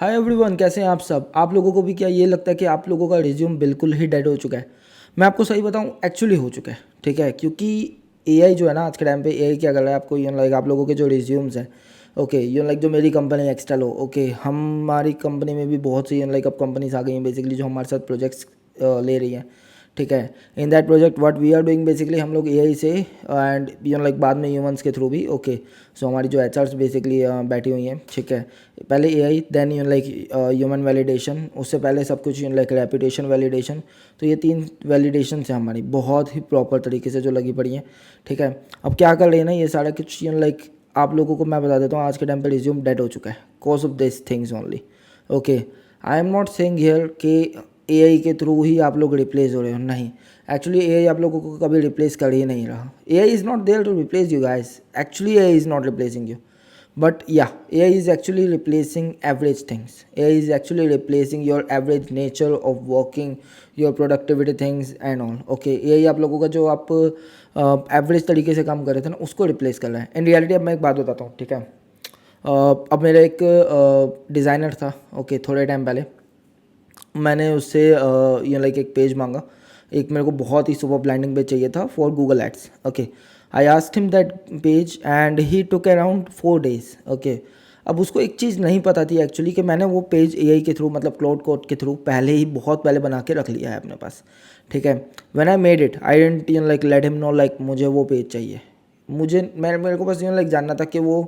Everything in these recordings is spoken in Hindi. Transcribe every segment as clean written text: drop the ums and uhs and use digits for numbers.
हाय एवरीवन, कैसे हैं आप सब। आप लोगों को भी क्या ये लगता है कि आप लोगों का रिज्यूम बिल्कुल ही डेड हो चुका है? मैं आपको सही बताऊं, एक्चुअली हो चुका है। ठीक है, क्योंकि एआई जो है ना, आज के टाइम पे एआई क्या कर रहा है, आपको लाइक आप लोगों के जो रिज्यूम्स हैं, ओके लाइक जो मेरी कंपनी एक्सटेल हो, ओके हमारी कंपनी में भी बहुत सी लाइक अब कंपनीज आ गई हैं बेसिकली जो हमारे साथ प्रोजेक्ट्स ले रही हैं। ठीक है, in that project what we are doing basically हम लोग एआई से एंड लाइक बाद में ह्यूमंस के थ्रू भी। ओके सो हमारी जो एचआर्स बेसिकली बैठी हुई हैं, ठीक है, पहले AI then like human validation, उससे पहले सब कुछ लाइक रेपुटेशन वैलिडेशन। तो ये 3 वैलिडेशन है हमारी, बहुत ही प्रॉपर तरीके से जो लगी पड़ी हैं। ठीक है, अब क्या कर रही है ना, ये सारा कुछ लाइक आप लोगों को मैं बता देता हूँ, आज के टाइम पर रिज्यूम डेड हो चुका है cause of this things only. Okay, I am not saying here कि एआई के थ्रू ही आप लोग रिप्लेस हो रहे हो, नहीं। एक्चुअली एआई आप लोगों को कभी रिप्लेस कर ही नहीं रहा। AI is not there to replace you guys, actually AI is not replacing you, but yeah, AI is actually replacing average things. AI is actually replacing your average nature of working, your productivity things and all. Okay, AI आप लोगों का जो आप एवरेज तरीके से काम कर रहे थे ना, उसको रिप्लेस कर रहा है इन रियलिटी। अब मैं एक बात बताता हूँ, ठीक है। अब मेरा एक डिज़ाइनर था, ओके थोड़े टाइम पहले मैंने उससे ये लाइक एक पेज मांगा। एक मेरे को बहुत ही सुपर ब्लाइंडिंग पेज चाहिए था for Google ads. Okay, I asked him that page and he took around 4 days। Okay, अब उसको एक चीज़ नहीं पता थी एक्चुअली कि मैंने वो पेज एआई के थ्रू, मतलब क्लाउड कोड के थ्रू पहले ही बहुत पहले बना के रख लिया है अपने पास। ठीक है, when I made it I didn't like let him know like मुझे वो पेज चाहिए। मेरे को बस लाइक जानना था कि वो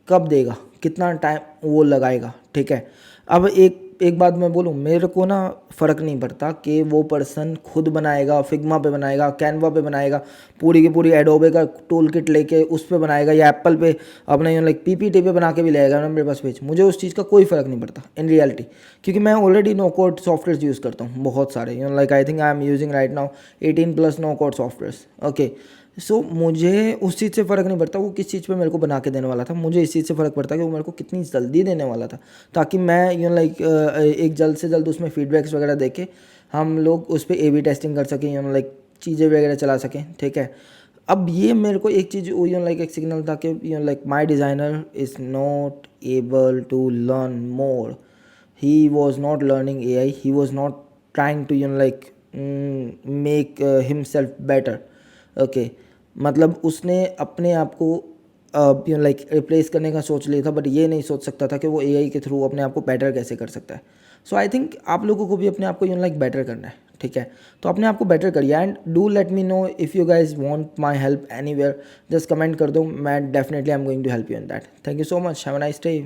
कब देगा, कितना टाइम वो लगाएगा। ठीक है, अब एक बात मैं बोलूँ, मेरे को ना फ़र्क नहीं पड़ता कि वो पर्सन खुद बनाएगा, फिग्मा पे बनाएगा, कैनवा पे बनाएगा, पूरी की पूरी एडोबे का टूल किट लेके उस पे बनाएगा, या एप्पल पे अपने लाइक पीपीटी पे बना के भी ले आएगा ना मेरे पास पेज। मुझे उस चीज़ का कोई फ़र्क नहीं पड़ता इन रियलिटी, क्योंकि मैं already no code software use करता हूँ बहुत सारे। Like I think I am using right now 18+ no code softwares. Okay, so मुझे उस चीज़ से फ़र्क नहीं पड़ता वो किस चीज़ पे मेरे को बना के देने वाला था, मुझे इस चीज़ से फ़र्क पड़ता कि वो मेरे को कितनी जल्दी देने वाला था, ताकि मैं लाइक एक जल्द से जल्द उसमें फीडबैक्स वगैरह देके हम लोग उस पर ए बी टेस्टिंग कर सकें, लाइक चीज़ें वगैरह चला सकें। ठीक है, अब ये मेरे को एक चीज़ लाइक एक सिग्नल था कि like my designer is not able to learn more. He was not learning AI, he was not trying to like make himself better. Okay, मतलब उसने अपने आप को लाइक रिप्लेस करने का सोच लिया था, बट ये नहीं सोच सकता था कि वो एआई के थ्रू अपने आप को बेटर कैसे कर सकता है। सो आई थिंक आप लोगों को भी अपने आप को लाइक बेटर करना है। ठीक है, तो अपने आप को बेटर करिए and do let me know if you guys want my help anywhere, just comment कर दो, मैं definitely I am going to help you in that. Thank you so much, have a nice day.